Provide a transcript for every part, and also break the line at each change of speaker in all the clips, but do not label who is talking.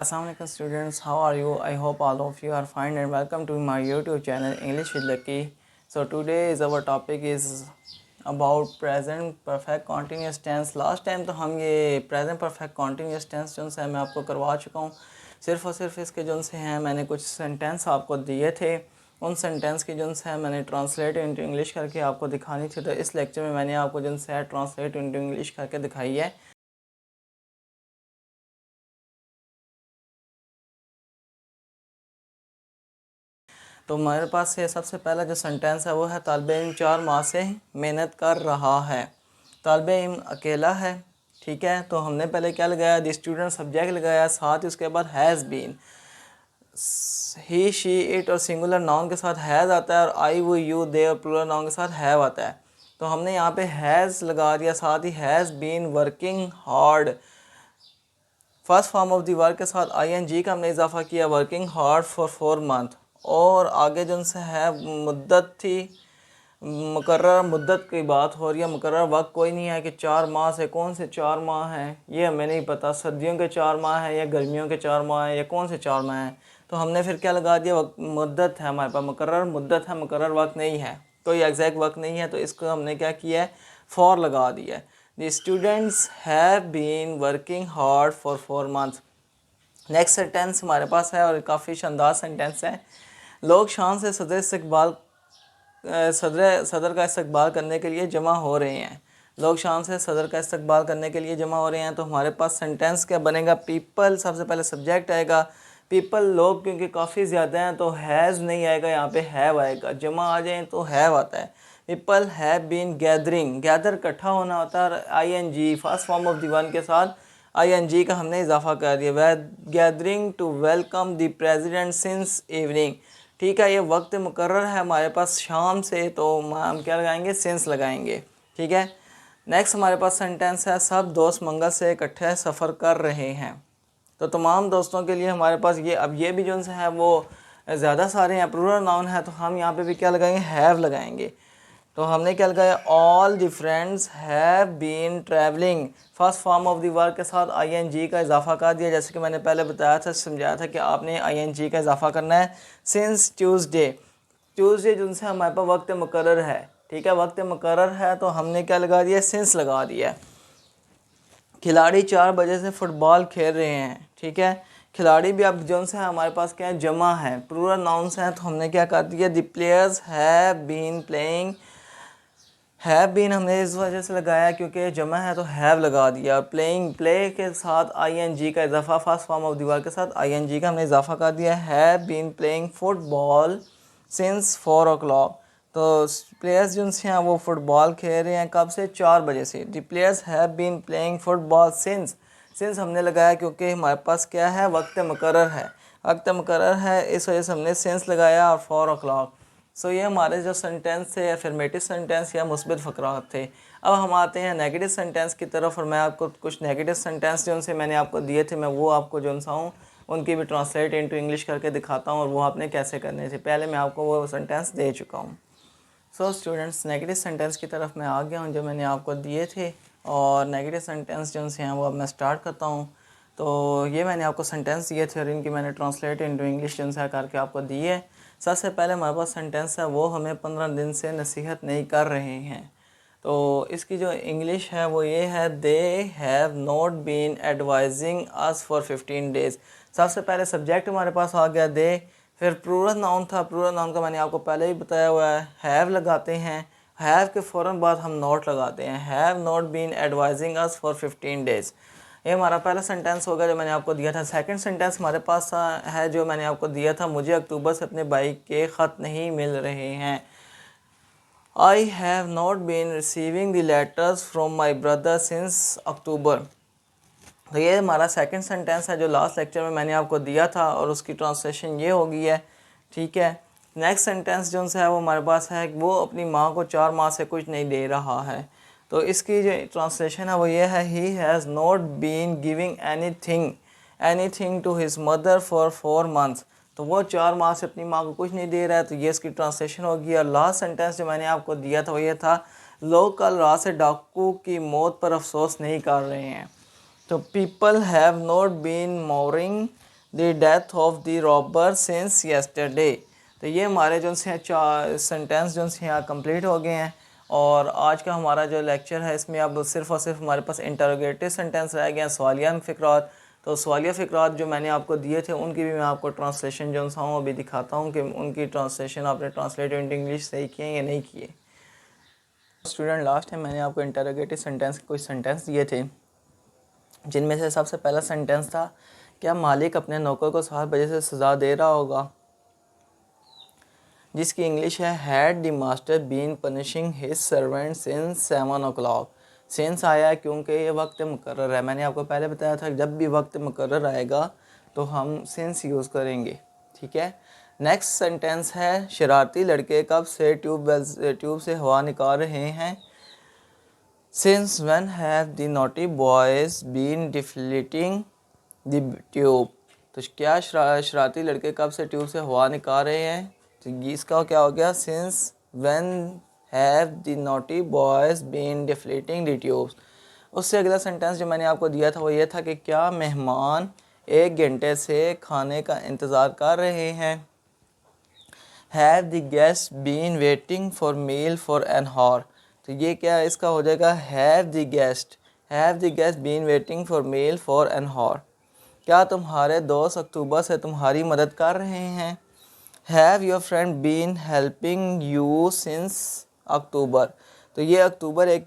Assalamualaikum students, how are you? I hope all of you are fine and welcome to my YouTube channel English with Lucky. So today is our topic is about present perfect continuous tense. Last time तो हम ये present perfect continuous tense जो है मैं आपको करवा चुका हूँ। सिर्फ और सिर्फ इसके जो से हैं मैंने कुछ सेंटेंस आपको दिए थे, उन सेंटेंस की जो है मैंने ट्रांसलेट इनटू इंग्लिश करके आपको दिखानी थी। तो इस लेक्चर में मैंने आपको जो है ट्रांसलेट इनटू इंग्लिश करके दिखाई है। तो हमारे पास से सबसे पहला जो सेंटेंस है वो है तालिब इल्म 4 माह से मेहनत कर रहा है। तालिब इल्म अकेला है, ठीक है। तो हमने पहले क्या लगाया, द स्टूडेंट सब्जेक्ट लगाया, साथ ही उसके बाद has been, he she it और सिंगुलर नाउन के साथ हैज़ आता है और आई वो यू दे और प्लूरल नाउन के साथ हैव आता है। तो हमने यहाँ पे हैज़ लगा दिया, साथ ही has been working hard. First form of the work के साथ ING का हमने इजाफा किया, वर्किंग हार्ड फॉर 4 मंथ। और आगे जो उनसे है मुद्दत थी, मुकर्रर मुद्दत की बात हो रही है, मुकर्रर वक्त कोई नहीं है कि 4 माह से, कौन से 4 माह हैं ये हमें नहीं पता, सर्दियों के 4 माह है या गर्मियों के 4 माह है या कौन से 4 माह हैं। तो हमने फिर क्या लगा दिया, मुद्दत है हमारे पास, मुकर्रर मुद्दत है, मुकर्रर वक्त नहीं है, कोई एग्जैक्ट वक्त नहीं है। तो इसको हमने क्या किया है, फॉर लगा दिया है। The students have been working hard for 4 months. Next sentence हमारे पास है और काफ़ी शानदार सेंटेंस है। लोग शान से सदर का इस्तकबाल करने के लिए जमा हो रहे हैं। लोग शान से सदर का इस्तकबाल करने के लिए जमा हो रहे हैं। तो हमारे पास सेंटेंस क्या बनेगा, पीपल सबसे पहले सब्जेक्ट आएगा, पीपल लोग क्योंकि काफ़ी ज़्यादा हैं तो हैज़ नहीं आएगा, यहाँ पे हैव आएगा। जमा आ जाए तो हैव आता है। People have been gathering, gather इकट्ठा होना होता है, ING first form of the one के साथ ING का हमने इजाफा कर दिया। We gathering to welcome the president since evening, ठीक है। ये वक्त मुकर्रर है हमारे पास शाम से, तो हम क्या लगाएंगे, सिंस लगाएंगे, ठीक है। नेक्स्ट हमारे पास सेंटेंस है, सब दोस्त मंगल से इकट्ठे सफ़र कर रहे हैं। तो तमाम दोस्तों के लिए हमारे पास ये, अब ये भी जो है वो ज़्यादा सारे हैं, प्लूरल नाउन है, तो हम यहाँ पे भी क्या लगाएंगे, हैव लगाएंगे। तो हमने क्या लगाया, all the friends have been travelling. First form of the verb के साथ ING का इजाफा कर दिया, जैसे कि मैंने पहले बताया था, समझाया था कि आपने ING का इजाफा करना है। सिंस ट्यूसडे, ट्यूसडे जिनसे हमारे पास वक्त मुकर्रर है, ठीक है, वक्त मुकर्रर है, तो हमने क्या लगा दिया, सिंस लगा दिया। खिलाड़ी 4 बजे से फुटबॉल खेल रहे हैं, ठीक है। खिलाड़ी भी अब जो से हमारे पास क्या है, जमा है, प्लूरल नाउन्स हैं, तो हमने क्या कर दिया, the players have been playing. Have been हमने इस वजह से लगाया क्योंकि जमा है तो हैव लगा दिया। प्लेइंग, प्ले के साथ ING का इजाफा, फर्स्ट फॉर्म ऑफ दीवार के साथ ING का हमने इजाफा कर दिया। Have been playing football since 4 o'clock। तो प्लेयर्स जो हैं वो फुटबॉल खेल रहे हैं कब से, 4 बजे से। The players have been playing football since, since हमने लगाया क्योंकि हमारे पास क्या है, वक्त मुकर्रर है, वक्त मुकर्रर है, इस वजह से हमने सिंस लगाया और 4 o'clock। सो ये हमारे जो सेंटेंस थे, अफर्मेटिव सेंटेंस या मुस्बित फ़करात थे। अब हम आते हैं नेगेटिव सेंटेंस की तरफ, और मैं आपको कुछ नेगेटिव सेंटेंस जो उनसे मैंने आपको दिए थे, मैं वो आपको जो सा हूँ उनकी भी ट्रांसलेट इनटू इंग्लिश करके दिखाता हूँ और वो आपने कैसे करने थे। पहले मैं आपको वो सेंटेंस दे चुका हूँ। सो स्टूडेंट्स, नेगेटिव सेंटेंस की तरफ मैं आ गया हूँ जो मैंने आपको दिए थे, और नेगेटिव सेंटेंस जो से हैं वो अब मैं स्टार्ट करता हूँ। तो ये मैंने आपको सेंटेंस दिए थे और इनकी मैंने ट्रांसलेट इनटू इंग्लिश जो है करके आपको दी है। सबसे पहले हमारे पास सेंटेंस है, वो हमें 15 दिन से नसीहत नहीं कर रहे हैं। तो इसकी जो इंग्लिश है वो ये है, they have not been advising us for 15 days। सबसे पहले सब्जेक्ट हमारे पास आ गया दे, फिर प्लूरल नाउन था, प्लूरल नाउन का मैंने आपको पहले ही बताया हुआ है, हैव लगाते हैं, हैव के फ़ौरन बाद हम नॉट लगाते हैं, have not been advising us for 15 days। ये हमारा पहला सेंटेंस होगा जो मैंने आपको दिया था। सेकंड सेंटेंस हमारे पास है जो मैंने आपको दिया था, मुझे अक्टूबर से अपने भाई के ख़त नहीं मिल रहे हैं। I have not been receiving the letters from my brother since October. तो ये हमारा सेकंड सेंटेंस है जो लास्ट लेक्चर में मैंने आपको दिया था, और उसकी ट्रांसलेशन ये होगी है, ठीक है। नेक्स्ट सेंटेंस जो है वो हमारे पास है, वो अपनी माँ को 4 माह से कुछ नहीं दे रहा है। तो इसकी जो ट्रांसलेशन है वो ये है, he has not been giving anything to his mother for 4 months। तो वो 4 माह से अपनी माँ को कुछ नहीं दे रहा है, तो ये इसकी ट्रांसलेशन होगी। और लास्ट सेंटेंस जो मैंने आपको दिया था वो ये था, लोग कल रात से डाकू की मौत पर अफसोस नहीं कर रहे हैं। तो people have not been mourning the death of the robber since yesterday. तो ये हमारे जो से चार सेंटेंस जो से यहाँ कंप्लीट हो गए हैं। और आज का हमारा जो लेक्चर है इसमें अब सिर्फ़ और सिर्फ हमारे पास इंटरोगेटिव सेंटेंस रह गए हैं, सवालिया फ़िक्रात। तो सवालिया फ़िक्रात जो मैंने आपको दिए थे उनकी भी मैं आपको ट्रांसलेशन जो सा हूँ अभी दिखाता हूँ कि उनकी ट्रांसलेशन आपने ट्रांसलेट इनटू इंग्लिश सही किए या नहीं किए। स्टूडेंट, लास्ट टाइम मैंने आपको इंटरोगेटिव सेंटेंस के कुछ सेंटेंस दिए थे, जिनमें से सबसे पहला सेंटेंस था, क्या मालिक अपने नौकर को 7 बजे से सज़ा दे रहा होगा, जिसकी इंग्लिश है had the master been punishing his servant since 7 o'clock। Since आया है क्योंकि ये वक्त मुकर्रर है। मैंने आपको पहले बताया था जब भी वक्त मुकर्रर आएगा तो हम सिंस यूज़ करेंगे, ठीक है। नेक्स्ट सेंटेंस है, शरारती लड़के कब से ट्यूब से हवा निकाल रहे हैं। Since when have the naughty boys been deflating the tube. तो क्या शरारती लड़के कब से ट्यूब से हवा निकाल रहे हैं। तो इसका क्या हो गया, since when have the naughty boys been deflating the tubes. उससे अगला सेंटेंस जो मैंने आपको दिया था वो ये था कि क्या मेहमान 1 घंटे से खाने का इंतज़ार कर रहे हैं। Have the guest been waiting for meal for an hour. तो ये क्या है, इसका हो जाएगा have the guest been waiting for meal for an hour. क्या तुम्हारे दोस्त अक्टूबर से तुम्हारी मदद कर रहे हैं। Have your friend been helping you since October. तो ये अक्टूबर एक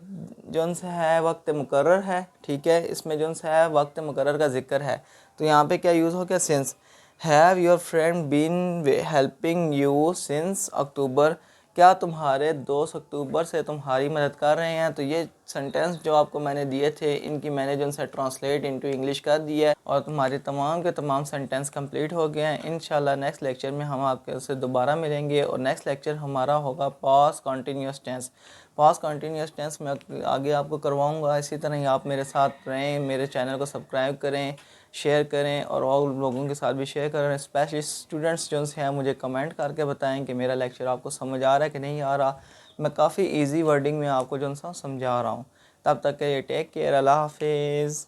जोन से है वक्त मुकर्रर है, ठीक है। इसमें जोन से है वक्त मुकर्रर का जिक्र है, तो यहाँ पे क्या यूज़ हो गया, since. Have your friend been helping you since October. क्या तुम्हारे दोस्त अक्टूबर से तुम्हारी मदद कर रहे हैं। तो ये सेंटेंस जो आपको मैंने दिए थे इनकी मैंने जो से ट्रांसलेट इनटू इंग्लिश कर दिया है और तुम्हारे तमाम के तमाम सेंटेंस कंप्लीट हो गए हैं। इंशाल्लाह नेक्स्ट लेक्चर में हम आपके से दोबारा मिलेंगे और नेक्स्ट लेक्चर हमारा होगा past continuous tense. Past continuous tense मैं आगे आपको करवाऊँगा। इसी तरह ही आप मेरे साथ रहें, मेरे चैनल को सब्सक्राइब करें, शेयर करें और लोगों के साथ भी शेयर करें। स्पेशली स्टूडेंट्स जो हैं मुझे कमेंट करके बताएं कि मेरा लेक्चर आपको समझ आ रहा है कि नहीं आ रहा। मैं काफ़ी इजी वर्डिंग में आपको जो सा समझा रहा हूँ। तब तक के लिए टेक केयर, अल्लाह हाफिज़।